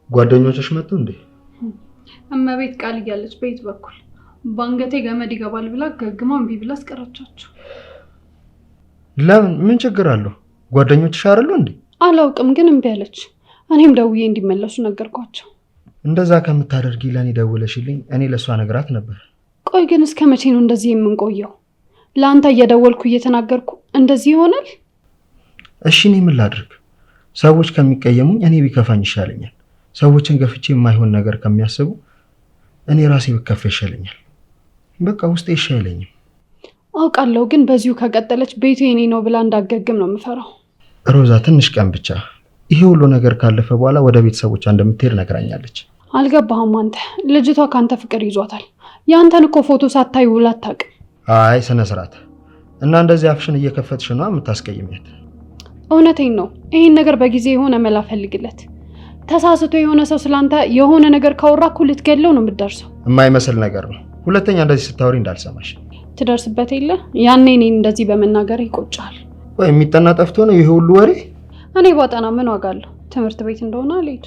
ጓደኞችሽ መጡ እንዴ? እመቤት ቃል እያለች በየት በኩል ባንገቴ ገመድ ይገባል ብላ ገግማ እምቢ ብላ አስቀረቻቸው። ለምን? ምን ችግር አለው? ጓደኞችሽ አይደሉ እንዴ? አላውቅም ግን እምቢ አለች። እኔም ደውዬ እንዲመለሱ ነገርኳቸው። እንደዛ ከምታደርጊ ለኔ ደውለሽልኝ እኔ ለሷ ነግራት ነበር። ቆይ ግን እስከ መቼ ነው እንደዚህ የምንቆየው? ለአንተ እየደወልኩ እየተናገርኩ እንደዚህ ይሆናል? እሺ እኔ ምን ላድርግ? ሰዎች ከሚቀየሙኝ እኔ ቢከፋኝ ይሻለኛል። ሰዎችን ገፍቼ የማይሆን ነገር ከሚያስቡ እኔ ራሴ ብከፋ ይሻለኛል። በቃ ውስጤ ይሻለኝም። አውቃለሁ ግን በዚሁ ከቀጠለች ቤቱ የኔ ነው ብላ እንዳገግም ነው የምፈራው። ሮዛ ትንሽ ቀን ብቻ። ይሄ ሁሉ ነገር ካለፈ በኋላ ወደ ቤተሰቦቿ እንደምትሄድ ነግራኛለች። አልገባህም አንተ? ልጅቷ ካንተ ፍቅር ይዟታል። ያንተን እኮ ፎቶ ሳታይ ውላ አታውቅም። አይ ስነ ስርዓት እና እንደዚህ አፍሽን እየከፈትሽ ነው የምታስቀይሚያት። እውነቴን ነው። ይሄን ነገር በጊዜ የሆነ መላ ፈልግለት። ተሳስቶ የሆነ ሰው ስላንተ የሆነ ነገር ካወራኩ ልትገለው ነው የምትደርሰው። የማይመስል ነገር ነው። ሁለተኛ እንደዚህ ስታወሪ እንዳልሰማሽ። ትደርስበት የለ ያኔ እኔን እንደዚህ በመናገር ይቆጫል። ወይ የሚጠና ጠፍቶ ነው ይሄ ሁሉ ወሬ? እኔ ባጠና ምን ዋጋ አለው? ትምህርት ቤት እንደሆነ አልሄድ።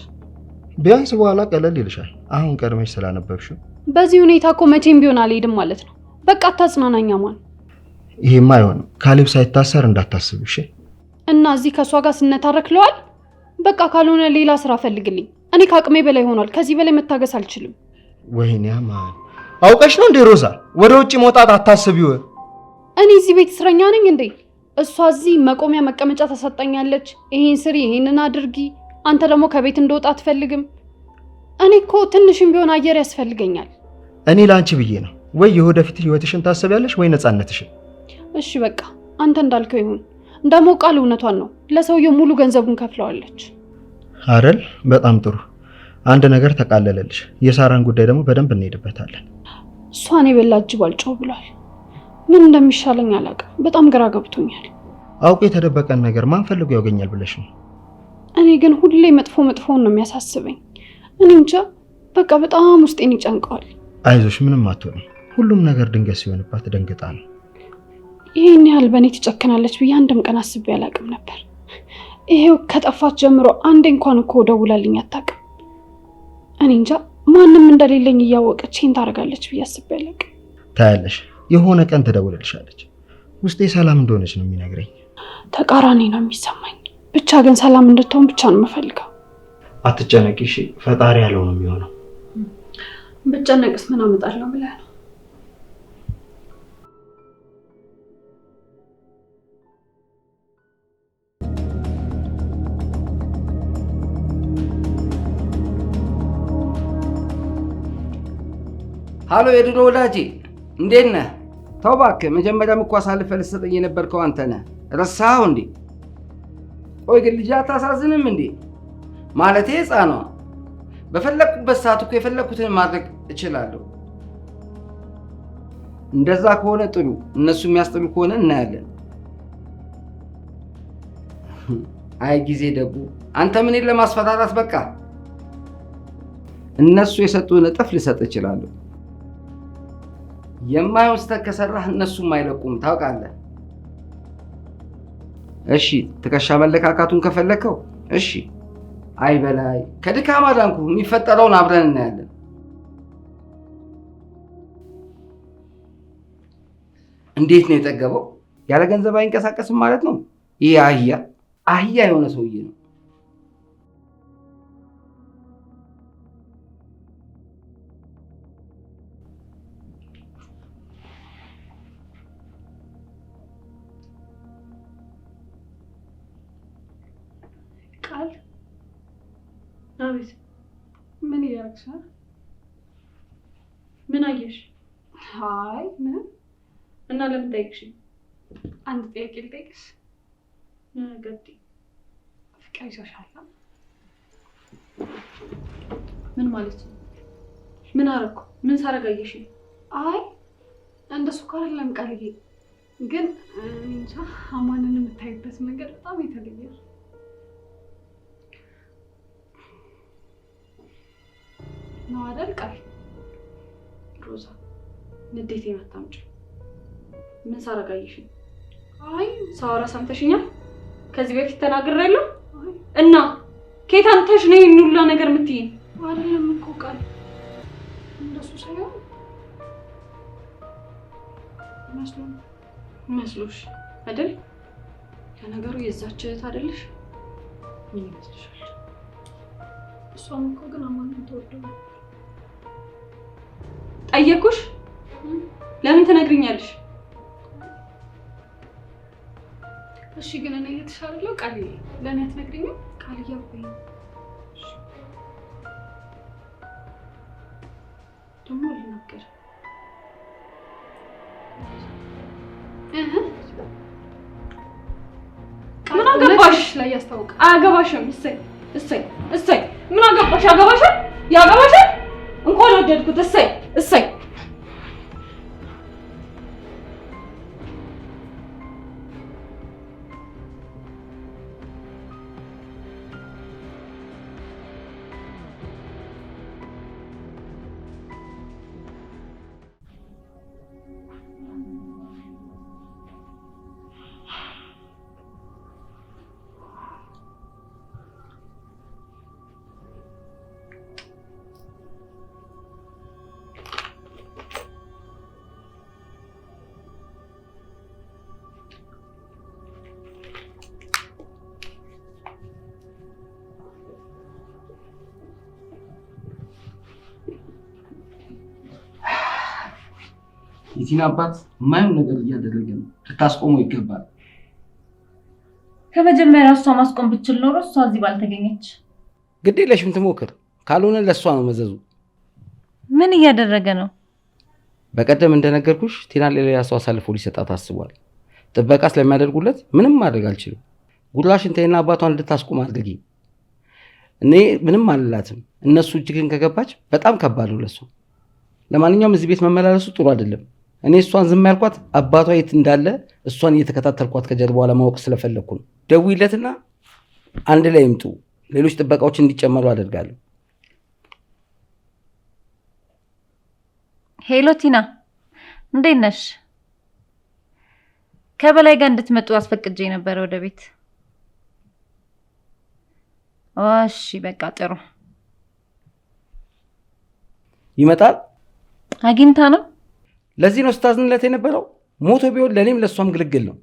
ቢያንስ በኋላ ቀለል ይልሻል። አሁን ቀድመሽ ስላነበብሽው። በዚህ ሁኔታ እኮ መቼም ቢሆን አልሄድም ማለት ነው። በቃ አታጽናናኛ ማን። ይሄማ አይሆንም። ካሌብ ሳይታሰር እንዳታስብ እሺ? እና እዚህ ከሷ ጋር ስነታረክለዋል። በቃ ካልሆነ ሌላ ስራ ፈልግልኝ። እኔ ከአቅሜ በላይ ሆኗል። ከዚህ በላይ መታገስ አልችልም። ወይኔ ማን አውቀሽ ነው እንዴ ሮዛ? ወደ ውጪ መውጣት አታስቢው። እኔ እዚህ ቤት እስረኛ ነኝ እንዴ? እሷ እዚህ መቆሚያ መቀመጫ ተሰጣኛለች። ይሄን ስሪ፣ ይሄንን አድርጊ። አንተ ደግሞ ከቤት እንደወጣ አትፈልግም። እኔ እኮ ትንሽም ቢሆን አየር ያስፈልገኛል። እኔ ላንቺ ብዬ ነው። ወይ የወደፊት ህይወትሽን ታስቢያለሽ ወይ ነፃነትሽን። እሺ በቃ አንተ እንዳልከው ይሁን። እንደሞ ቃል እውነቷን ነው። ለሰውየው ሙሉ ገንዘቡን ከፍለዋለች አይደል? በጣም ጥሩ። አንድ ነገር ተቃለለልሽ። የሳራን ጉዳይ ደግሞ በደንብ እንሄድበታለን። እሷን የበላጅ ባልጨው ብሏል። ምን እንደሚሻለኝ አላውቅም። በጣም ግራ ገብቶኛል። አውቄ የተደበቀን ነገር ማን ፈልጎ ያገኛል ብለሽ ነው? እኔ ግን ሁሌ መጥፎውን ነው የሚያሳስበኝ። እኔ እንጃ በቃ በጣም ውስጤን ይጨንቀዋል። አይዞሽ ምንም አትሆንም። ሁሉም ነገር ድንገት ሲሆንባት ደንግጣ ነው። ይሄን ያህል በእኔ ትጨክናለች ብዬ አንድም ቀን አስቤ አላውቅም ነበር። ይሄው ከጠፋች ጀምሮ አንዴ እንኳን እኮ ደውላልኝ አታውቅም። እኔ እንጃ ማንም እንደሌለኝ እያወቀች ይሄን ታደርጋለች ብዬ አስቤ አላውቅም። ታያለሽ፣ የሆነ ቀን ትደውልልሻለች። ውስጤ ሰላም እንደሆነች ነው የሚነግረኝ። ተቃራኒ ነው የሚሰማኝ። ብቻ ግን ሰላም እንድትሆን ብቻ ነው የምፈልገው። አትጨነቂ እሺ፣ ፈጣሪ ያለው ነው የሚሆነው። ብጨነቅስ ምን አመጣለሁ ብለህ ነው? ሃሎ የድሮ ወዳጄ እንዴት ነህ? ተው እባክህ፣ መጀመሪያም እኮ አሳልፈህ ልትሰጠኝ የነበርከው አንተ ነህ። ረሳኸው እንዴ? ቆይ ግን ልጅ አታሳዝንም እንዴ? ማለቴ ሕፃኗ በፈለኩበት ሰዓት እኮ የፈለኩትን ማድረግ እችላለሁ። እንደዛ ከሆነ ጥሩ፣ እነሱ የሚያስጥሉ ከሆነ እናያለን። አይ ጊዜ ደጉ፣ አንተ ምንን ለማስፈራራት በቃ። እነሱ የሰጡን እጥፍ ልሰጥ እችላለሁ። የማይሆን ስህተት ከሰራህ እነሱም አይለቁም ታውቃለህ። እሺ ትከሻ መለካካቱን ከፈለከው እሺ። አይ በላይ ከድካም አዳንኩ። የሚፈጠረውን አብረን እናያለን። እንዴት ነው የጠገበው? ያለ ገንዘብ አይንቀሳቀስም ማለት ነው። ይህ አህያ የሆነ ሰውዬ ነው። ቃል አቤት። ምን እያደረግሽ ነው? ምን አየሽ? አይ ምን እና ለምን ጠይቅሽኝ? አንድ ጥያቄ ልጠይቅሽ። ገዲ ፍቅር ይዞሻል? ምን ማለት ነው? ምን አደረኩ? ምን ሳረጋየሽ? አይ እንደሱ እኮ አይደለም ቃልዬ፣ ግን እንጃ አማንን የምታይበት መንገድ በጣም የተለየ ነው። ነው አይደል ቃል? ሮዛ ንዴቴን አታምጪ። ምን ሳረጋየሽ? አይ ሳወራ ሰምተሽኛል? ከዚህ በፊት ተናግሬያለሁ እና ከየት አንተሽ ነው ይሄን ሁሉ ነገር የምትይኝ? አይደለም እኮ ቃል እንደሱ ሳይሆን መስሎሽ አይደል? ለነገሩ የዛች እህት አይደለሽ? ምን ይመስልሻል? እሷም እኮ ግን አማኑን ተወደው ጠየኩሽ? ለምን ትነግሪኛለሽ? እሺ ግን እኔ ልትሻለው ቃል ለኔ አትነግሪኝም? ቃል ያውቁኝ ደሞ ልናገር ምን አገባሽ? ላይ ያስታውቃል። አገባሽም። እሰይ ምን አገባሽ? ያገባሻል እንኳን ወደድኩት። እሰይ የቲና አባት የማይሆን ነገር እያደረገ ነው። ልታስቆመው ይገባል። ከመጀመሪያው እሷ ማስቆም ብችል ኖሮ እሷ እዚህ ባልተገኘች። ግድ የለሽም ትሞክር። ካልሆነ ለእሷ ነው መዘዙ። ምን እያደረገ ነው? በቀደም እንደነገርኩሽ ቲና ለሌላ ሰው አሳልፎ ሊሰጣት አስቧል። ጥበቃ ስለሚያደርጉለት ምንም ማድረግ አልችልም። ጉራሽን ተይና አባቷን እንድታስቆም አድርጊ። እኔ ምንም አልላትም። እነሱ እጅ ግን ከገባች በጣም ከባድ ነው ለሱ። ለማንኛውም እዚህ ቤት መመላለሱ ጥሩ አይደለም። እኔ እሷን ዝም ያልኳት አባቷ የት እንዳለ እሷን እየተከታተልኳት ከጀርባዋ ለማወቅ ስለፈለኩ ነው። ደውይለትና አንድ ላይ ይምጡ። ሌሎች ጥበቃዎች እንዲጨመሩ አደርጋለሁ። ሄሎ ቲና፣ እንዴት ነሽ? ከበላይ ጋር እንድትመጡ አስፈቅጄ ነበር ወደ ቤት። እሺ በቃ ጥሩ። ይመጣል። አግኝታ ነው። ለዚህ ነው ስታዝንለት የነበረው። ሞቶ ቢሆን ለኔም ለሷም ግልግል ነው።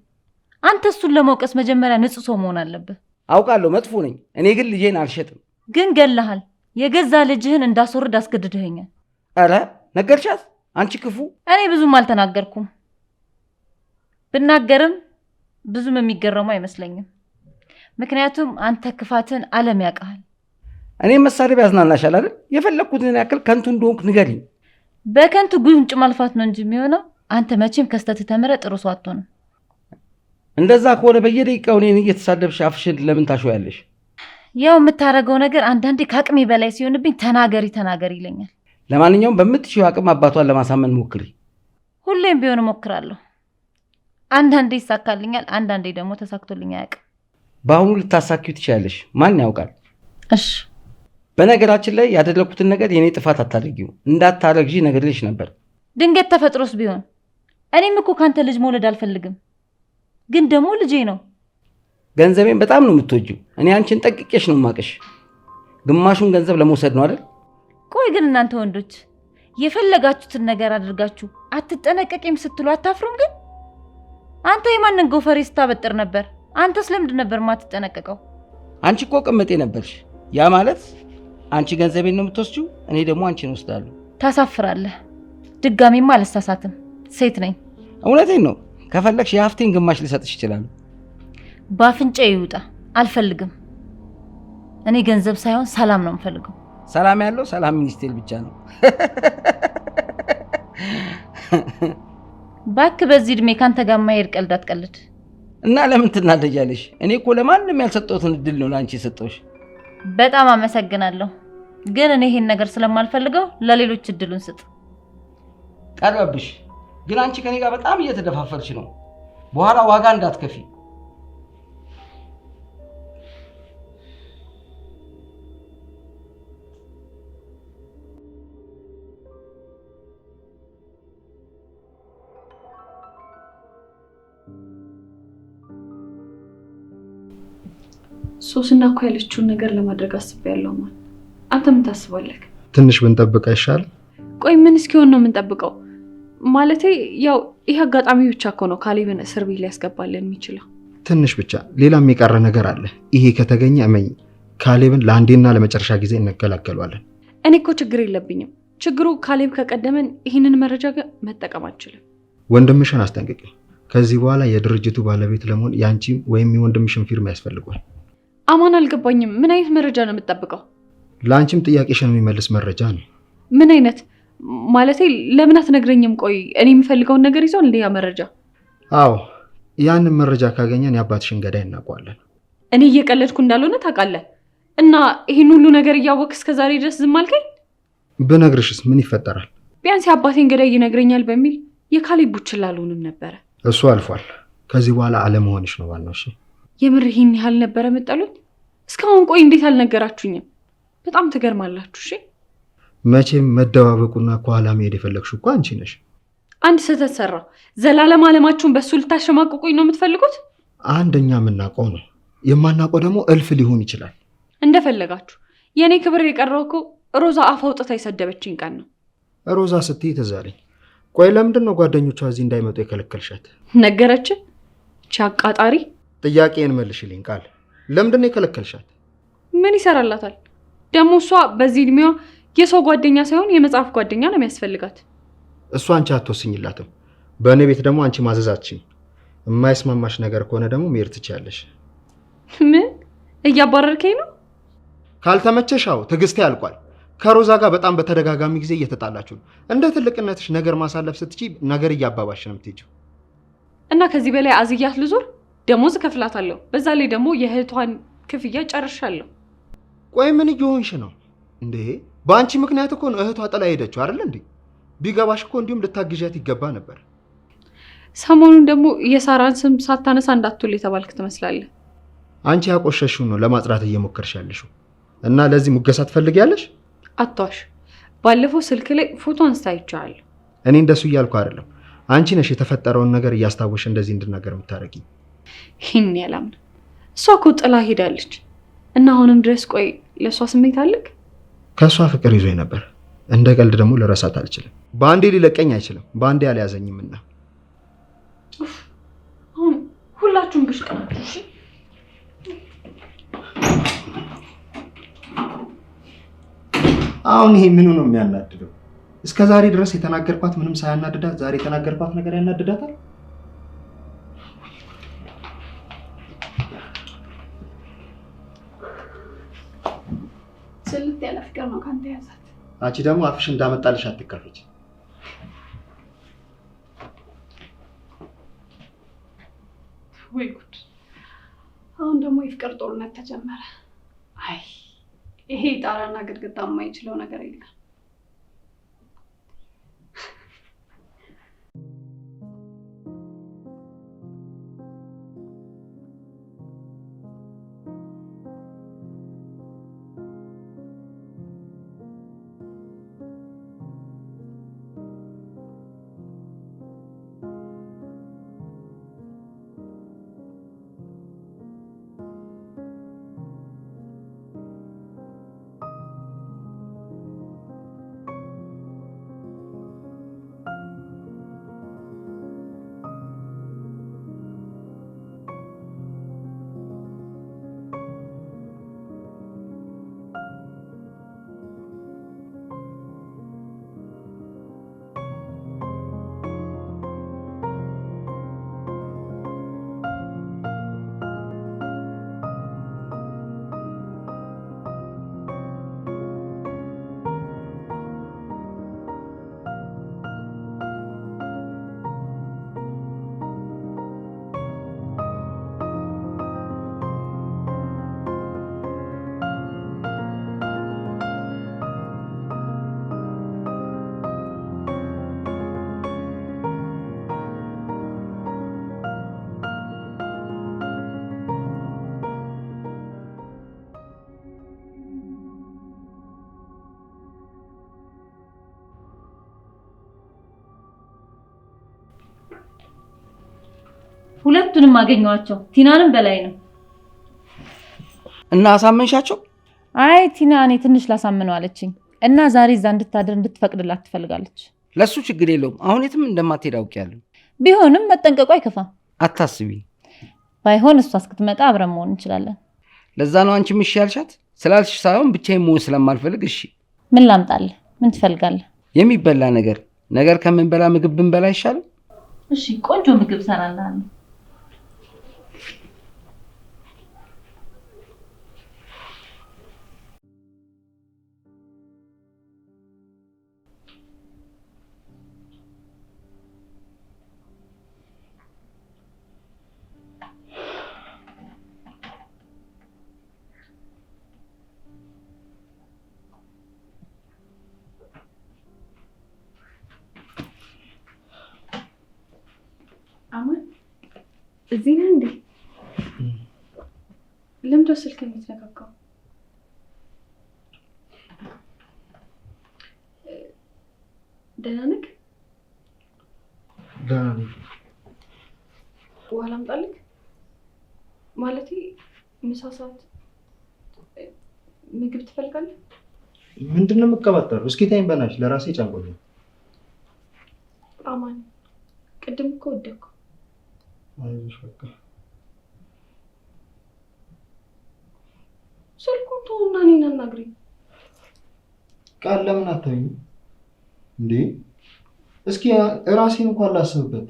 አንተ እሱን ለመውቀስ መጀመሪያ ንጹህ ሰው መሆን አለብህ። አውቃለሁ መጥፎ ነኝ። እኔ ግን ልጄን አልሸጥም። ግን ገለሃል። የገዛ ልጅህን እንዳስወርድ አስገድደኸኛል። አረ ነገርሻት? አንቺ ክፉ። እኔ ብዙም አልተናገርኩም። ብናገርም ብዙም የሚገረሙ አይመስለኝም። ምክንያቱም አንተ ክፋትን ዓለም ያውቃል። እኔ መሳደብ ያዝናናሻል አይደል? የፈለኩትን ያክል ከንቱ እንደሆንኩ ንገሪኝ። በከንቱ ጉንጭ ማልፋት ነው እንጂ የሚሆነው። አንተ መቼም ከስተት ተምረህ ጥሩ ሰው አትሆንም። እንደዛ ከሆነ በየደቂቃው እኔን እየተሳደብሽ አፍሽን ለምን ታሾያለሽ? ያው የምታደርገው ነገር አንዳንዴ ከአቅሜ በላይ ሲሆንብኝ ተናገሪ ይለኛል። ለማንኛውም በምትችይው አቅም አባቷን ለማሳመን ሞክሪ። ሁሌም ቢሆን እሞክራለሁ። አንዳንዴ ይሳካልኛል፣ አንዳንዴ ደግሞ ተሳክቶልኝ አያውቅም። በአሁኑ ልታሳኪው ትችያለሽ፣ ማን ያውቃል? እሺ በነገራችን ላይ ያደረኩትን ነገር የኔ ጥፋት አታደርጊው። እንዳታረግዢ ነግሬሽ ነበር። ድንገት ተፈጥሮስ ቢሆን እኔም እኮ ካንተ ልጅ መውለድ አልፈልግም፣ ግን ደግሞ ልጄ ነው። ገንዘቤን በጣም ነው የምትወጂው። እኔ አንቺን ጠቅቄሽ ነው ማቀሽ። ግማሹን ገንዘብ ለመውሰድ ነው አይደል? ቆይ ግን እናንተ ወንዶች የፈለጋችሁትን ነገር አድርጋችሁ አትጠነቀቂም ስትሉ አታፍሩም? ግን አንተ የማንን ጎፈሬ ስታበጥር ነበር? አንተስ ለምንድን ነበር ማትጠነቀቀው? አንቺ እኮ ቅመጤ ነበርሽ። ያ ማለት አንቺ ገንዘቤን ነው የምትወስጂው፣ እኔ ደግሞ አንቺን ወስዳለሁ። ታሳፍራለህ። ድጋሚማ አልሳሳትም፣ ሴት ነኝ። እውነቴን ነው። ከፈለግሽ የሀፍቴን ግማሽ ልሰጥሽ ይችላል። በአፍንጫ ይውጣ፣ አልፈልግም። እኔ ገንዘብ ሳይሆን ሰላም ነው የምፈልገው። ሰላም ያለው ሰላም ሚኒስቴር ብቻ ነው። ባክ በዚህ እድሜ ካንተ ጋር ማሄድ ቀልድ አትቀልድ። እና ለምን ትናደጃለሽ? እኔ እኮ ለማንም ያልሰጠሁትን እድል ነው ለአንቺ የሰጠሁሽ። በጣም አመሰግናለሁ፣ ግን እኔ ይሄን ነገር ስለማልፈልገው ለሌሎች እድሉን ስጥ። ቀረብሽ። ግን አንቺ ከኔ ጋር በጣም እየተደፋፈርሽ ነው። በኋላ ዋጋ እንዳትከፊ። ሶስና እኮ ያለችውን ነገር ለማድረግ አስቤያለሁ። ማን አንተ ምን ታስባለህ? ትንሽ ብንጠብቅ አይሻልም? ቆይ ምን እስኪሆን ነው የምንጠብቀው? ማለቴ ያው ይህ አጋጣሚ ብቻ እኮ ነው ካሌብን እስር ቤት ሊያስገባልን የሚችለው። ትንሽ ብቻ፣ ሌላ የሚቀረ ነገር አለ። ይሄ ከተገኘ እመኝ ካሌብን ለአንዴና ለመጨረሻ ጊዜ እንገላገሏለን። እኔ እኮ ችግር የለብኝም። ችግሩ ካሌብ ከቀደመን ይህንን መረጃ መጠቀም አንችልም። ወንድምሽን አስጠንቅቂ። ከዚህ በኋላ የድርጅቱ ባለቤት ለመሆን የአንቺም ወይም የወንድምሽን ፊርማ ያስፈልጓል። አማን አልገባኝም። ምን አይነት መረጃ ነው የምትጠብቀው? ለአንቺም ጥያቄሽን የሚመልስ መረጃ ነው። ምን አይነት ማለቴ? ለምን አትነግረኝም? ቆይ እኔ የምፈልገውን ነገር ይዟል እንዴ ያ መረጃ? አዎ፣ ያንን መረጃ ካገኘን የአባትሽን ገዳይ እናውቀዋለን። እኔ እየቀለድኩ እንዳልሆነ ታውቃለህ። እና ይህን ሁሉ ነገር እያወቅህ እስከዛሬ ድረስ ዝም አልከኝ? ብነግርሽስ ምን ይፈጠራል? ቢያንስ የአባቴን ገዳይ ይነግረኛል በሚል የካሌብ ቡችላ አልሆንም ነበረ። እሱ አልፏል። ከዚህ በኋላ አለመሆንሽ ነው ዋናው። እሺ፣ የምር ይህን ያህል ነበረ መጠሉኝ? እስካሁን ቆይ እንዴት አልነገራችሁኝም? በጣም ትገርማላችሁ። እሺ፣ መቼም መደባበቁና ከኋላ መሄድ የፈለግሽው እኮ አንቺ ነሽ። አንድ ስህተት ሰራ፣ ዘላለም አለማችሁን በእሱ ልታሸማቅቁኝ ነው የምትፈልጉት? አንደኛ የምናውቀው ነው፣ የማናውቀው ደግሞ እልፍ ሊሆን ይችላል። እንደፈለጋችሁ። የእኔ ክብር የቀረው እኮ ሮዛ አፍ አውጥታ የሰደበችኝ ቀን ነው። ሮዛ ስትይ ትዝ አለኝ። ቆይ ለምንድን ነው ጓደኞቿ እዚህ እንዳይመጡ የከለከልሻት? ነገረችን እቺ አቃጣሪ። ጥያቄን መልሽልኝ ቃል። ለምንድን ነው የከለከልሻት? ምን ይሰራላታል ደግሞ? እሷ በዚህ እድሜዋ የሰው ጓደኛ ሳይሆን የመጽሐፍ ጓደኛ ነው የሚያስፈልጋት። እሷ አንቺ አትወስኝላትም። በእኔ ቤት ደግሞ አንቺ ማዘዛችን። የማይስማማሽ ነገር ከሆነ ደግሞ መሄድ ትችያለሽ። ምን እያባረርከኝ ነው? ካልተመቸሻው ትዕግስቴ ያልቋል። ከሮዛ ጋር በጣም በተደጋጋሚ ጊዜ እየተጣላችሁ ነው። እንደ ትልቅነትሽ ነገር ማሳለፍ ስትችይ ነገር እያባባሽ ነው የምትሄጂው። እና ከዚህ በላይ አዝያት ልዞር? ደሞዝ እከፍላታለሁ። በዛ ላይ ደግሞ የእህቷን ክፍያ ጨርሻለሁ። ቆይ ምን እየሆንሽ ነው እንዴ? በአንቺ ምክንያት እኮ ነው እህቷ ጥላ ሄደችው አይደል እንዴ? ቢገባሽ እኮ እንዲሁም ልታግዣት ይገባ ነበር። ሰሞኑን ደግሞ የሳራን ስም ሳታነሳ እንዳትውል የተባልክ ትመስላለህ። አንቺ ያቆሸሽውን ነው ለማጽዳት እየሞከርሽ ያለሽው እና ለዚህ ሙገሳ ትፈልጊያለሽ? አቷሽ ባለፈው ስልክ ላይ ፎቶ አንስታ አይቻለሁ። እኔ እንደሱ እያልኩ አይደለም። አንቺ ነሽ የተፈጠረውን ነገር እያስታወሽ እንደዚህ እንድናገር የምታረጊኝ። ይህን ያላምን እሷ እኮ ጥላ ሄዳለች እና አሁንም ድረስ ቆይ ለእሷ ስሜት አለክ? ከእሷ ፍቅር ይዞኝ ነበር። እንደ ቀልድ ደግሞ ልረሳት አልችልም። በአንዴ ሊለቀኝ አይችልም። በአንዴ አልያዘኝምና አሁን ሁላችሁም ብሽቅ ናችሁ። እሺ አሁን ይሄ ምኑ ነው የሚያናድደው? እስከ ዛሬ ድረስ የተናገርኳት ምንም ሳያናድዳት ዛሬ የተናገርኳት ነገር ያናድዳታል? ስልት ያለ ፍቅር ነው ካንተ ያዛት። አንቺ ደግሞ አፍሽ እንዳመጣልሽ አትከፈች። ወይ ጉድ! አሁን ደግሞ የፍቅር ጦርነት ተጀመረ። አይ ይሄ ጣራና ግድግዳ የማይችለው ነገር የለም። ሁለቱንም አገኘዋቸው። ቲናንም በላይ ነው። እና አሳመንሻቸው? አይ ቲና እኔ ትንሽ ላሳምነው አለችኝ እና ዛሬ እዛ እንድታድር እንድትፈቅድላት ትፈልጋለች። ለሱ ችግር የለውም። አሁን የትም እንደማትሄድ አውቄያለሁ። ቢሆንም መጠንቀቁ አይከፋም። አታስቢ። ባይሆን እሷ እስክትመጣ አብረን መሆን እንችላለን። ለዛ ነው አንቺም እሺ ያልሻት? ስላልሽ ሳይሆን ብቻዬን መሆን ስለማልፈልግ እሺ። ምን ላምጣልህ? ምን ትፈልጋለህ? የሚበላ ነገር ከምንበላ ምግብ ብንበላ ይሻላል። እሺ ቆንጆ ምግብ ሰራልሃለሁ። አማን እዚህ ነህ እንዴ? ለምንድን ነው ስልክ የምትነካካው? ደህና ነህ? ደህና ነኝ። ውሃ ላምጣልህ? ማለቴ ምሳ ሰዓት ምግብ ትፈልጋለህ? ምንድን ነው የምትቀባጠረው? እስኪ ተይኝ በእናትሽ፣ ለራሴ ጨንቆኛል። አማን ቅድም እኮ ወደኩ። አይዞሽ በቃ። ስልኩን ተውና እኔን አናግሪኝ። ቃል ለምን አታይኝ እንዴ? እስኪ ራሴን እንኳን ላስብበት።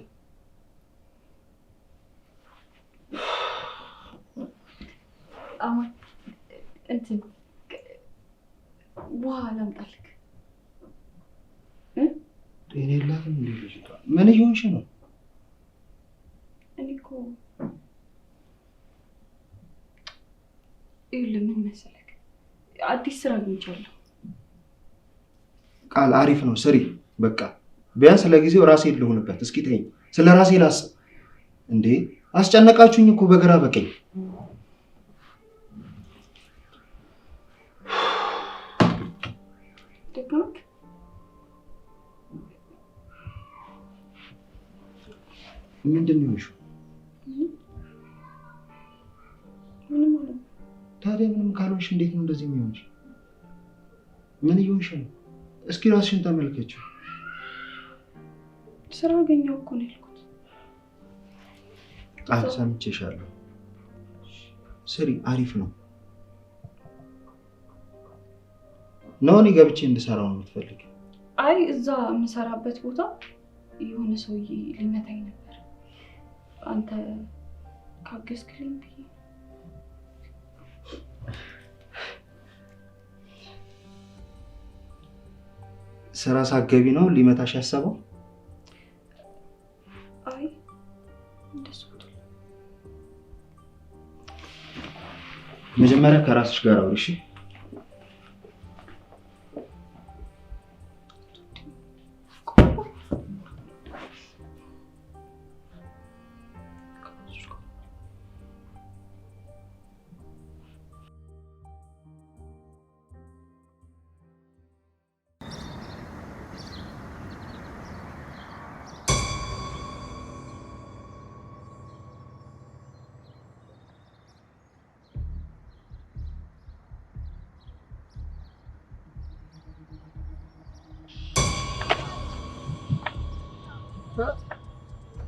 አማን እንትን ውሃ ላምጣልህ? ጤና የላትም እንዴ ልጅቷ? ምን እየሆንሽ ነው? እኔ እኮ ይኸውልህ ምን መሰለህ፣ አዲስ ስራ አግኝቻለሁ። ቃል አሪፍ ነው፣ ስሪ በቃ። ቢያንስ ለጊዜው ራሴ ልሁንበት። እስኪ ተይኝ፣ ስለ ራሴ ላስብ። እንዴ አስጨነቃችሁኝ እኮ በግራ በቀኝ። ደከመክ? ምንድን ነው የሆንሽው? ምንም አልሆንኩም። ታዲያ ምንም ካልሆንሽ እንዴት ነው እንደዚህ የሚሆንሽ? ምን እየሆንሽ ነው? እስኪ ራስሽን ተመልከችው። ስራ አገኘሁ እኮ ነው ያልኩት። ሰምቼሻለሁ። ስሪ፣ አሪፍ ነው። እኔ ገብቼ እንድሰራው ነው የምትፈልጊው? አይ እዛ የምሰራበት ቦታ የሆነ ሰውዬ ሊመታኝ ነበር። አንተ ካገዝክልኝ ብዬ። ስራ ሳትገቢ ነው ሊመታሽ ያሰበው? አይ እንደሱ አይደለም። መጀመሪያ ከራስሽ ጋር አውሪ እሺ?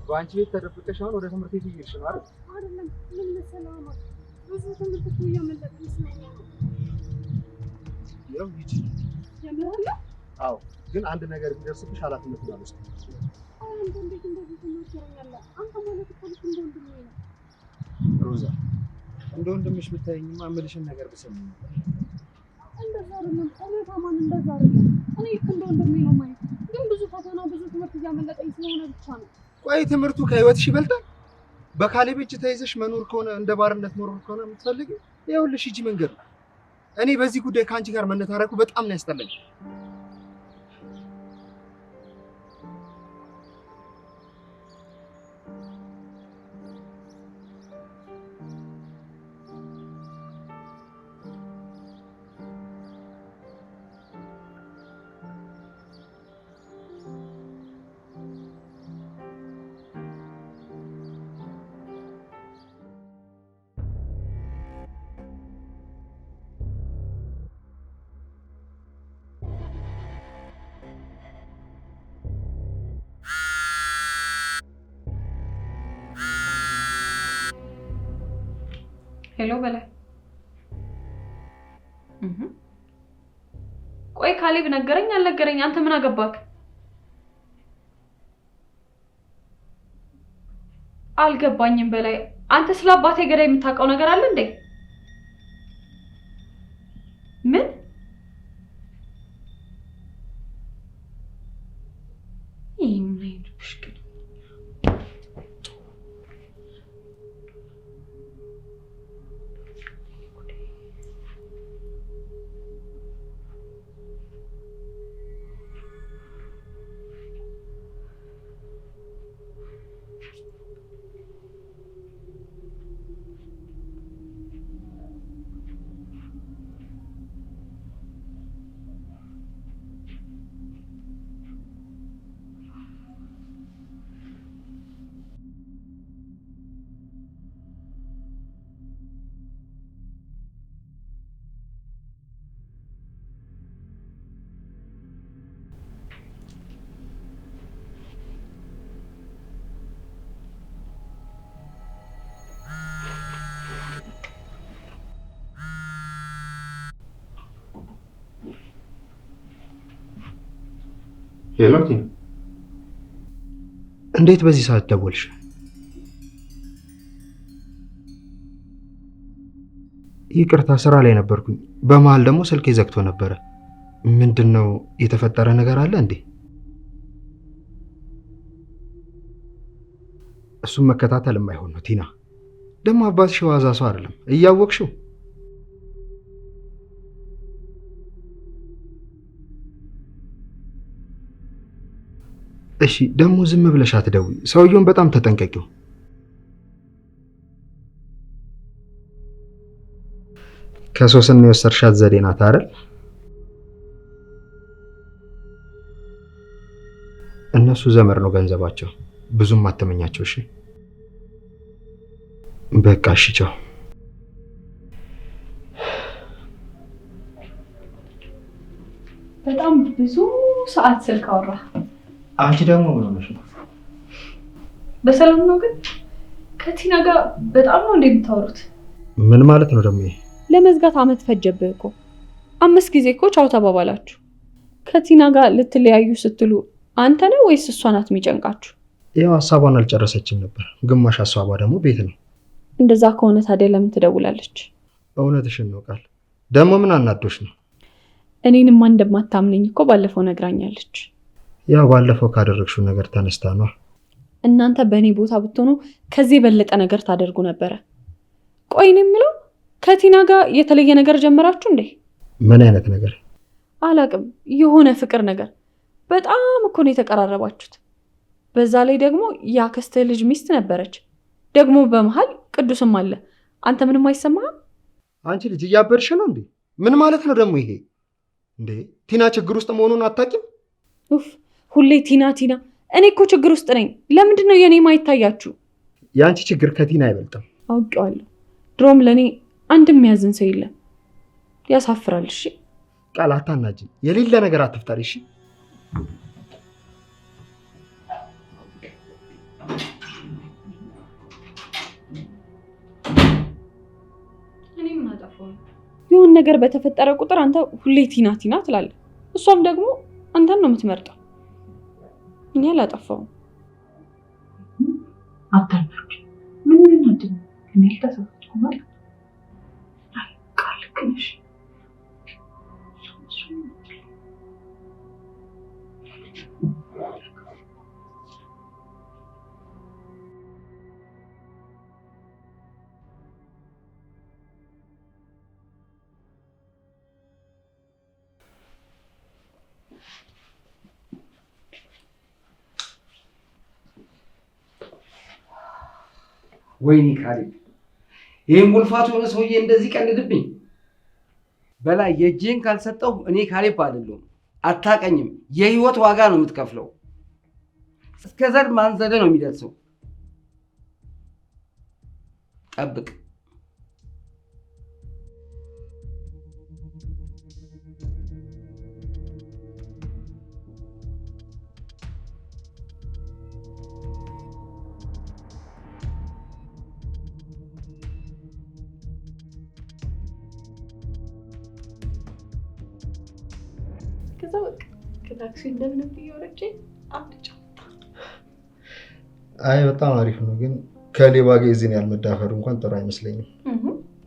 በአንቺ ቤት ተደብቀሽ አሁን ወደ ትምህርት ቤት እየሄድሽ ነው አይደል? አይደለም ምን መሰለህ አማን፣ ብዙ ትምህርት እኮ እያመለጠኝ ስለሆነ ነው። ያው ሂጂ። የምርህን ነው? አዎ፣ ግን አንድ ነገር ቢደርስብሽ ኃላፊነቱን አልወስድም። አንተ እንዴት እንደዚህ ትናገረኛለህ? አንተ ማለት እኮ ልክ እንደ ወንድሜ ነው። ሮዛ፣ እንደ ወንድምሽ ብታይኝማ የምልሽን ነገር ብሰሚ ነበር። እንደዛ አይደለም እውነት አማን፣ እንደዛ አይደለም። እኔ ልክ እንደ ወንድሜ ነው ማለት፣ ግን ብዙ ፈተና ብዙ ትምህርት እያመለጠኝ ስለሆነ ብቻ ነው። ቆይ ትምህርቱ ከህይወትሽ ይበልጣል? በካሌብ እጅ ተይዘሽ መኖር ከሆነ እንደ ባርነት መኖር ከሆነ የምትፈልጊው ይኸውልሽ ሂጂ መንገድ ነው። እኔ በዚህ ጉዳይ ከአንቺ ጋር መነታረኩ በጣም ነው ያስጠላኝ። ሄሎ በላይ። ቆይ ካሌብ ነገረኝ አልነገረኝ አንተ ምን አገባክ? አልገባኝም በላይ። አንተ ስለ አባቴ ገዳይ የምታውቀው ነገር አለ እንዴ? ምን? ሄሎ ቲና፣ እንዴት በዚህ ሰዓት ደወልሽ? ይቅርታ ስራ ላይ ነበርኩኝ። በመሃል ደግሞ ስልኬ ዘግቶ ነበረ። ምንድነው የተፈጠረ ነገር አለ እንዴ? እሱም መከታተል የማይሆን ነው ቲና። ደግሞ አባትሽ ዋዛ ሰው አይደለም እያወቅሽው። እሺ ደግሞ ዝም ብለሽ አትደውይ። ሰውየውን በጣም ተጠንቀቂው። ከሶስና የወሰድሻት ዘዴ ናት አይደል? እነሱ ዘመር ነው ገንዘባቸው። ብዙም አትመኛቸው። እሺ በቃ እሺ፣ ቻው። በጣም ብዙ ሰዓት ስልክ አወራ። አንቺ ደግሞ ምን ሆነሽ ነው? በሰላም ነው ግን? ከቲና ጋር በጣም ነው እንደምታወሩት? ምን ማለት ነው ደግሞ ይሄ? ለመዝጋት አመት ፈጀብህ እኮ። 5 ጊዜ እኮ ቻው ተባባላችሁ። ከቲና ጋር ልትለያዩ ስትሉ አንተ ነው ወይስ እሷ ናት የሚጨንቃችሁ? ያው ሀሳቧን አልጨረሰችም ነበር። ግማሽ ሀሳቧ ደግሞ ቤት ነው። እንደዛ ከሆነ ታዲያ ለምን ትደውላለች? እውነትሽን ነው ቃል። ደግሞ ምን አናዶሽ ነው? እኔንማ እንደማታምነኝ እኮ ባለፈው ነግራኛለች። ያው ባለፈው ካደረግሽው ነገር ተነስታ ነው። እናንተ በእኔ ቦታ ብትሆኑ ከዚህ የበለጠ ነገር ታደርጉ ነበረ። ቆይ እኔ የምለው ከቲና ጋር የተለየ ነገር ጀመራችሁ እንዴ? ምን አይነት ነገር? አላቅም፣ የሆነ ፍቅር ነገር። በጣም እኮ ነው የተቀራረባችሁት። በዛ ላይ ደግሞ የአክስትህ ልጅ ሚስት ነበረች። ደግሞ በመሃል ቅዱስም አለ። አንተ ምንም አይሰማህም? አንቺ ልጅ እያበድሽ ነው እንዴ? ምን ማለት ነው ደግሞ ይሄ? እንዴ ቲና ችግር ውስጥ መሆኑን አታውቂም? ኡፍ፣ ሁሌ ቲና ቲና። እኔ እኮ ችግር ውስጥ ነኝ። ለምንድን ነው የኔ ማይታያችሁ? የአንቺ ችግር ከቲና አይበልጥም። አውቄዋለሁ። ድሮም ለኔ አንድም የሚያዝን ሰው የለም። ያሳፍራል። እሺ ቃል አታናጅ። የሌለ ነገር አትፍጠሪ። እሺ እኔ ምን አጠፋሁ? የሆነ ነገር በተፈጠረ ቁጥር አንተ ሁሌ ቲና ቲና ትላለህ። እሷም ደግሞ አንተን ነው የምትመርጠው። እኔ አላጠፋሁም። አታናግሪ። ምን ነው እኔ አልተሳሳትኩም ማለት አይ ቃል ከነሽ ወይኔ ካሌብ፣ ይህን ጉልፋቱ የሆነ ሰውዬ እንደዚህ ቀልድብኝ። በላይ የእጅህን ካልሰጠው እኔ ካሌብ አይደለሁም። አታቀኝም። የህይወት ዋጋ ነው የምትከፍለው። እስከ ዘር ማንዘደ ነው የሚደርሰው። ጠብቅ። ከዛ በቃ ከታክሲ እንደምንም ብዬ ወርጄ አምልጫ። አይ በጣም አሪፍ ነው፣ ግን ከሌባ ጋር የዚህን ያህል መዳፈሩ እንኳን ጥሩ አይመስለኝም።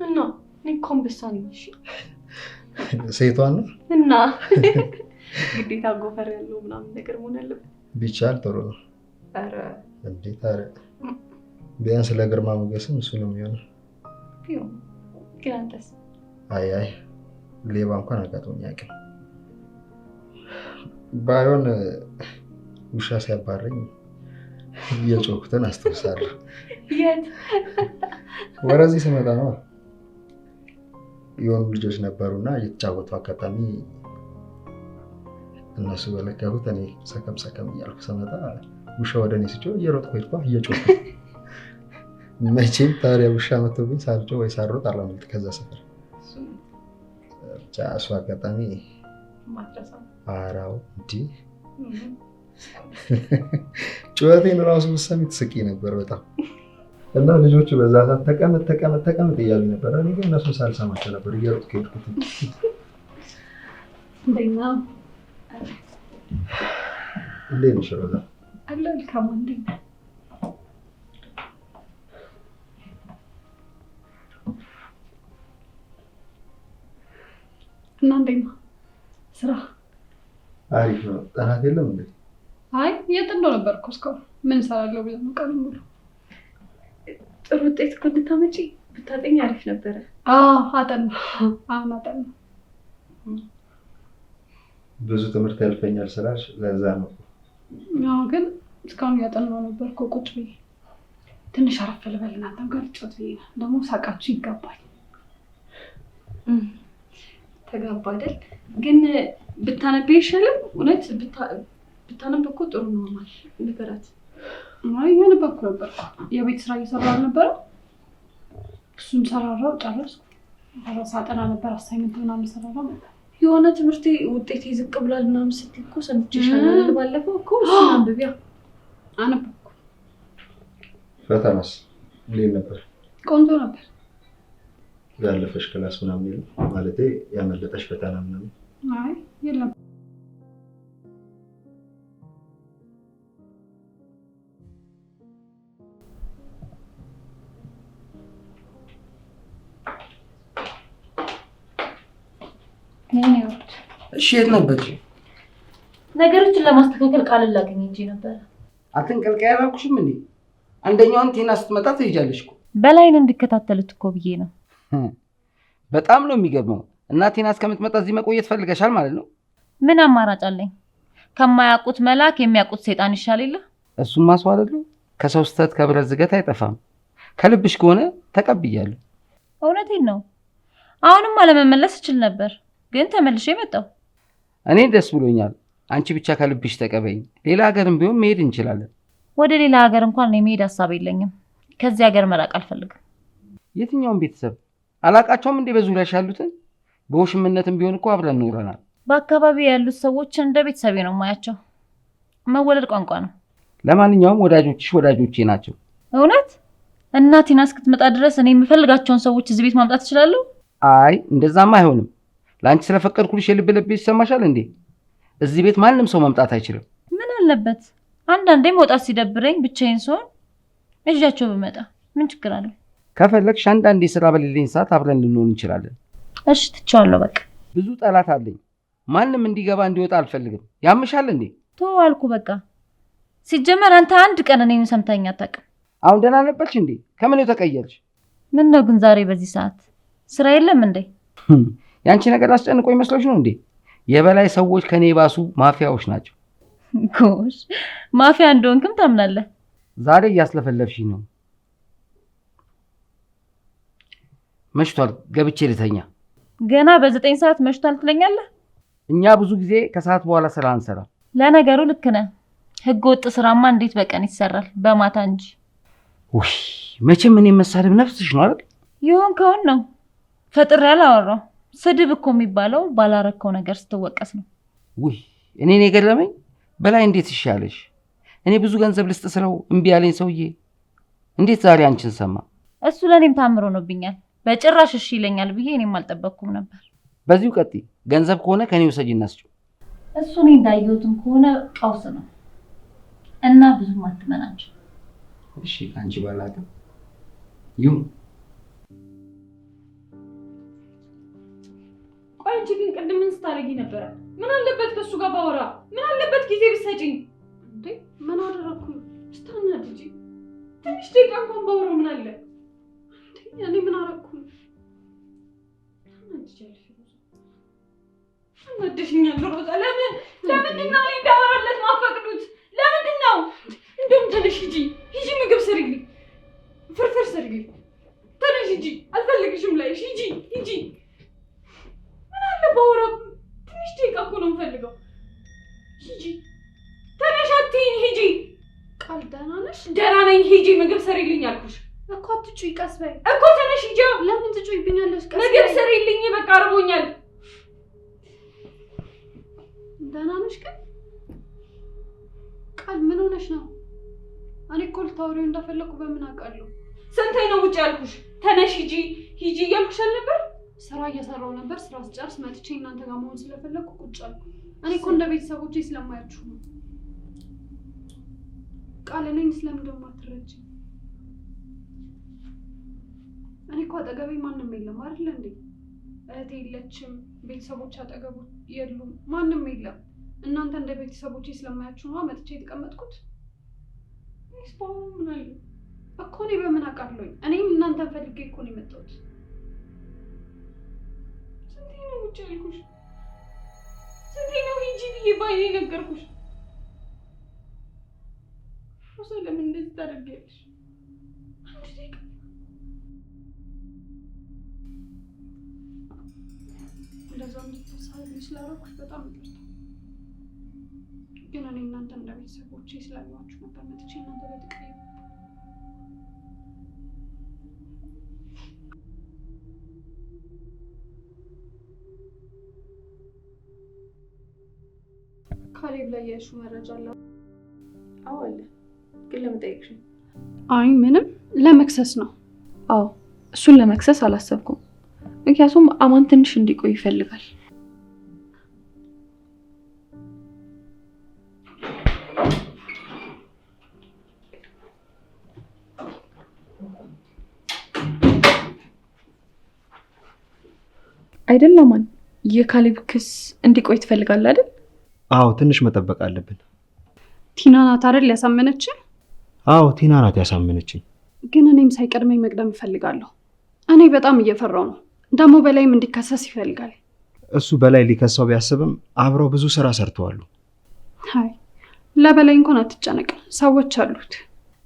እና እኔ እኮ አንበሳ ነኝ። እሺ ሴቷን ነው እና ግዴታ ጎፈር ያለው ምናምን ነገር መሆን አለበት። ቢቻል ጥሩ ነው። ኧረ እንዴት አረ ቢያንስ ለግርማ ሞገስም እሱ ነው የሚሆነው። ግን አንተስ? አይ ሌባ እንኳን አጋጥሞኝ አያውቅም። ባይሆን ውሻ ሲያባረኝ እየጮኩትን አስታውሳለሁ። የት? ወደዚህ ስመጣ ነው። የሆኑ ልጆች ነበሩና እየተጫወቱ አጋጣሚ እነሱ በለከቡት፣ እኔ ሰከም እያልኩ ስመጣ ውሻ ወደ እኔ ሲጮህ እየሮጥኩ ሄድኩ እየጮኩ። መቼም ታዲያ ውሻ መጥቶብኝ ሳልጮህ ወይ ሳልሮጥ አላመልጥ ከዛ ሰፈር። ብቻ እሱ አጋጣሚ አራው እንዲህ ጩኸቴን ራሱ ብትሰሚ ትስቂ ነበር በጣም። እና ልጆቹ በዛ ሰዓት ተቀመጥ እያሉ ነበር። እኔ ግን እነሱን ሳልሰማቸው ነበር እየሮጥኩ ሄድኩት። እንዴት ነሽ ሮዛ? አልካም እንዴ? እና እንዴት ነው ስራ? አሪፍ ነው። ጥናት የለም እንዴ? አይ የት እንደው ነበር እኮ እስካሁን ምን እሰራለሁ ብለህ ነው ቀኑን ሙሉ። ጥሩ ውጤት እኮ እንድታመጪ ብታጠኝ አሪፍ ነበረ። አጠና። ብዙ ትምህርት ያልፈኛል ስላልሽ ለዛ ነው። ግን እስካሁን እያጠናሁ ነበር እኮ ቁጭ ብዬ። ትንሽ አረፍ ልበል እናንተም ጋር ልጫወት ብዬ ነው። ደግሞ ሳቃችሁ ይገባል። ተጋባ አይደል? ግን ብታነብ ይሻላል። እውነት ብታነብ እኮ ጥሩ ነው ማለት ንገራት። እያነበብኩ ነበር። የቤት ስራ እየሰራሁ ነበረ። እሱን ሰራራው ጨረስኩ። ሳጠና ነበር። አሳይመንት ምናምን ሰራራው ነበር። የሆነ ትምህርት ውጤት ዝቅ ብሏል ምናምን ስትይ እኮ ሰምቼሻለሁ። ባለፈው እኮ እሱን አንብቢያ። አነበብኩ። ፈተናስ እንዴት ነበር? ቆንጆ ነበር። ያለፈሽ ክላስ ምናምን የለም ማለቴ ያመለጠሽ ፈተና ምናምን? አይ የለም። እሺ የት ነበርሽ? ነገሮችን ለማስተካከል ቃል ላገኝ እንጂ ነበር። አትንቀልቀይ ያላልኩሽም እንዴ? አንደኛውን ቴና ስትመጣ ትሄጃለሽ እኮ። በላይን እንድከታተሉት እኮ ብዬ ነው። በጣም ነው የሚገርመው። እና ቴና እስከምትመጣ እዚህ መቆየት ፈልገሻል ማለት ነው? ምን አማራጭ አለኝ? ከማያውቁት መልአክ የሚያውቁት ሰይጣን ይሻል የለ? እሱም ማስዋ አይደሉ? ከሰው ስተት ከብረት ዝገት አይጠፋም። ከልብሽ ከሆነ ተቀብያለሁ። እውነቴን ነው። አሁንም አለመመለስ እችል ነበር፣ ግን ተመልሼ መጣሁ። እኔ ደስ ብሎኛል። አንቺ ብቻ ከልብሽ ተቀበይኝ። ሌላ ሀገርም ቢሆን መሄድ እንችላለን። ወደ ሌላ ሀገር እንኳን የመሄድ ሀሳብ የለኝም። ከዚህ ሀገር መራቅ አልፈልግም። የትኛውን ቤተሰብ አላቃቸውም እንዴ? በዙሪያሽ ያሉትን በውሽምነትም ቢሆን እኮ አብረን ኖረናል። በአካባቢ ያሉት ሰዎችን እንደ ቤተሰቤ ነው የማያቸው። መወለድ ቋንቋ ነው። ለማንኛውም ወዳጆችሽ ወዳጆቼ ናቸው። እውነት? እናቴና እስክትመጣ ድረስ እኔ የምፈልጋቸውን ሰዎች እዚህ ቤት ማምጣት እችላለሁ? አይ እንደዛማ አይሆንም። ለአንቺ ስለፈቀድኩልሽ የልብ ልብ ይሰማሻል እንዴ? እዚህ ቤት ማንም ሰው መምጣት አይችልም። ምን አለበት አንዳንዴ መውጣት ሲደብረኝ ብቻዬን ስሆን እጃቸው ብመጣ ምን ችግር አለው? ከፈለግሽ አንዳንዴ ስራ በሌለኝ ሰዓት አብረን ልንሆን እንችላለን። እሺ ትቼዋለሁ በቃ። ብዙ ጠላት አለኝ። ማንም እንዲገባ እንዲወጣ አልፈልግም። ያምሻል እንዴ? ተው አልኩ በቃ። ሲጀመር አንተ አንድ ቀን እኔን ሰምተኸኝ አታውቅም። አሁን ደህና ነበርሽ እንዴ? ከምን ተቀየርሽ? ምን ነው ግን ዛሬ በዚህ ሰዓት ስራ የለም እንዴ? ያንቺ ነገር አስጨንቆኝ መስሎሽ ነው እንዴ? የበላይ ሰዎች ከኔ ባሱ ማፊያዎች ናቸው። ጎሽ ማፊያ እንደሆንክም ታምናለህ። ዛሬ እያስለፈለፍሽኝ ነው። መሽቷል፣ ገብቼ ልተኛ። ገና በ9 ሰዓት መሽቷል ትለኛለህ? እኛ ብዙ ጊዜ ከሰዓት በኋላ ስራ አንሰራም። ለነገሩ ልክ ነህ። ህገ ወጥ ስራማ እንዴት በቀን ይሰራል? በማታ እንጂ። ውይ መቼም እኔ መሳደብ ነፍስሽ ነው አይደል? ይሁን ከሆነ ነው። ፈጥሬ አላወራው። ስድብ እኮ የሚባለው ባላረከው ነገር ስትወቀስ ነው። ውይ እኔን የገረመኝ በላይ እንዴት ይሻለሽ? እኔ ብዙ ገንዘብ ልስጥ ስለው እምቢ ያለኝ ሰውዬ እንዴት ዛሬ አንቺን ሰማ? እሱ ለኔም ታምሮ ነውብኛል። በጭራሽ እሺ ይለኛል ብዬ እኔም አልጠበቅኩም ነበር። በዚሁ ቀጥይ። ገንዘብ ከሆነ ከኔ ውሰጂና ስጪው። እሱ እኔ እንዳየሁትም ከሆነ ቀውስ ነው እና ብዙም አትመናቸው። እሺ አንቺ ባላውቅም ይሁን። ቆይ አንቺ ግን ቅድም ምን ስታደርጊ ነበረ? ምን አለበት ከሱ ጋር ባወራ? ምን አለበት ጊዜ ብትሰጪኝ? እንዴ ምን አደረኩኝ? ስታናድጂ ትንሽ ደቂቃ እንኳን ባወራው ምን አለ? እንዴ እኔ ምን አደረኩኝ? አናድሽኛል ሮዛ። ለምንድን ነው እኔ እንዳወራለት ማፈቅዱት? ለምንድን ነው? እንደውም ተነሽ ሂጂ ምግብ ስሪልኝ፣ ፍርፍር ስሪልኝ። ተነሽ ሂጂ፣ አልፈልግሽም ላይሽ። ሂጂ። ምን አለ ባወራ? ትንሽ ደቂቃ እኮ ነው የምፈልገው። ሂጂ ተነሽ፣ አትይኝ። ሂጂ። ቃል ደህና ነሽ? ደህና ነኝ። ሂጂ ምግብ ስሪልኝ አልኩሽ እኮ። አትጩይ፣ ቀስ በይ እኮ። ተነሽ ሂጂ። ለምን ትጩይብኛለሽ? ቀስ በይ። ምግብ ስሪልኝ፣ በቃ አርቦኛል። ደህና ነሽ ግን? ቃል ምን ሆነሽ ነው? እኔ እኮ ልታወሪው እንደፈለኩ በምን አውቃለሁ? ስንቴ ነው ውጭ ያልኩሽ? ተነሽ ሂጂ እያልኩሽ አልነበር? ስራ እየሰራሁ ነበር። ስራ ስጨርስ መጥቼ እናንተ ጋር መሆን ስለፈለኩ ቁጭ አልኩ። እኔ እኮ እንደ ቤተሰቦቼ ስለማያችሁ ነው። ቃል እኔን ስለምን ደግሞ አትረጂኝ? እኔ እኮ አጠገቤ ማንም የለም አይደል እንዴ? እህቴ የለችም፣ ቤተሰቦች አጠገቡ የሉም፣ ማንም የለም። እናንተ እንደ ቤተሰቦቼ ስለማያችሁ ነው መጥቼ የተቀመጥኩት። እኔስ በአሁኑ ምን አለ እኮ? እኔ በምን አውቃለሁኝ? እኔም እናንተን ፈልጌ እኮ ነው የመጣሁት። ስንቴ ነው ውጭ ያልኩሽ? ስንቴ ነው ሂጂ ብዬ ባይኔ ነገርኩሽ? ሮዛ ለምን እንደዚህ ታደርጊያለሽ? አንድ ደቂቃ እንደዛ እንድትሳቢ ስላደረኩሽ በጣም ይቅርታ። ግን እኔ እናንተ እንደ ቤተሰቦቼ ስላየኋችሁ ነበር መጥቼ እናንተ ጋር ተቀየሙ። ካሌብ ላይ ያልሽው መረጃ አለ? አዎ አለ። ግን ለምን ጠየቅሽኝ? አይ ምንም፣ ለመክሰስ ነው። አዎ እሱን ለመክሰስ አላሰብኩም። ምክንያቱም አማን ትንሽ እንዲቆይ ይፈልጋል። አይደል አማን? የካሌብ ክስ እንዲቆይ ትፈልጋለህ አይደል? አዎ ትንሽ መጠበቅ አለብን። ቲና ናት አይደል ያሳመነችኝ? አዎ ቲና ናት ያሳመነችኝ። ግን እኔም ሳይቀድመኝ መቅደም እፈልጋለሁ። እኔ በጣም እየፈራው ነው። ደግሞ በላይም እንዲከሰስ ይፈልጋል። እሱ በላይ ሊከሰው ቢያስብም አብረው ብዙ ስራ ሰርተዋል። አይ ለበላይ እንኳን አትጨነቅ፣ ሰዎች አሉት።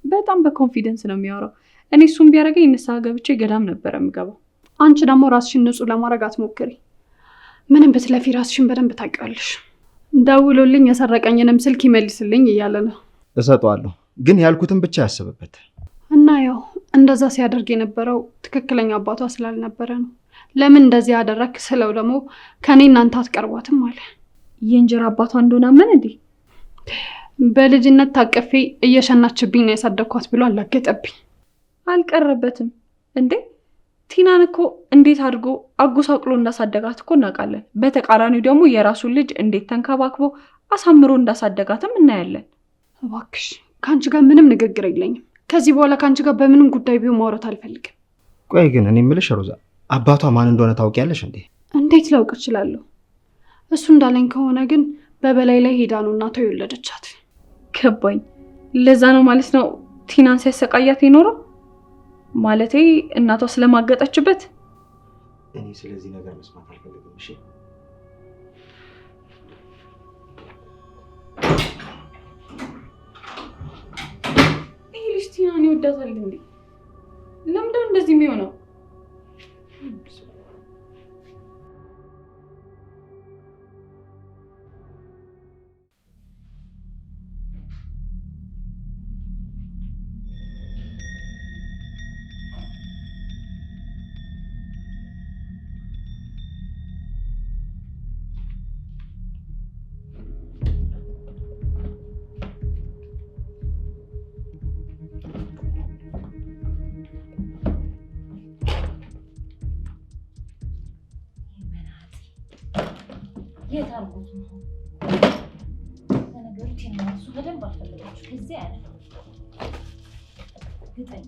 በጣም በኮንፊደንስ ነው የሚያወራው። እኔ እሱም ቢያደርገኝ ንስሐ ገብቼ ገዳም ነበር የምገባው። አንቺ ደግሞ ራስሽን ንጹህ ለማድረግ አትሞክሪ። ምንም ብትለፊ ራስሽን በደንብ ታውቂዋለሽ። ደውሎልኝ የሰረቀኝንም ስልክ ይመልስልኝ እያለ ነው። እሰጠዋለሁ፣ ግን ያልኩትን ብቻ ያስብበት። እና ያው እንደዛ ሲያደርግ የነበረው ትክክለኛ አባቷ ስላልነበረ ነው። ለምን እንደዚህ ያደረክ ስለው ደግሞ ከኔ እናንተ አትቀርቧትም አለ። የእንጀራ አባቷ እንደሆነ አመን እንዴ? በልጅነት ታቀፌ እየሸናችብኝ ነው ያሳደግኳት ብሎ አላገጠብኝ። አልቀረበትም እንዴ? ቲናን እኮ እንዴት አድርጎ አጎሳቅሎ እንዳሳደጋት እኮ እናውቃለን። በተቃራኒው ደግሞ የራሱን ልጅ እንዴት ተንከባክቦ አሳምሮ እንዳሳደጋትም እናያለን። እባክሽ ከአንቺ ጋር ምንም ንግግር የለኝም። ከዚህ በኋላ ከአንቺ ጋር በምንም ጉዳይ ቢሆን ማውራት አልፈልግም። ቆይ ግን እኔ የምልሽ ሮዛ፣ አባቷ ማን እንደሆነ ታውቂያለሽ እንዴ? እንዴት ላውቅ እችላለሁ? እሱ እንዳለኝ ከሆነ ግን በበላይ ላይ ሄዳ ነው እናቷ የወለደቻት። ገባኝ። ለዛ ነው ማለት ነው ቲናን ሲያሰቃያት የኖረው። ማለቴ እናቷ ስለማገጠችበት። እኔ ስለዚህ ነገር መስማት አልፈልግም። እሺ ይሄ ልጅ ቲናን ይወዳታል እንዴ? ለምንድን ነው እንደዚህ የሚሆነው? የት አልኩት ነው? ነገሩት የነሱ በደንብ አልፈለጋችሁ ከዚህ ያለ ግጠኝ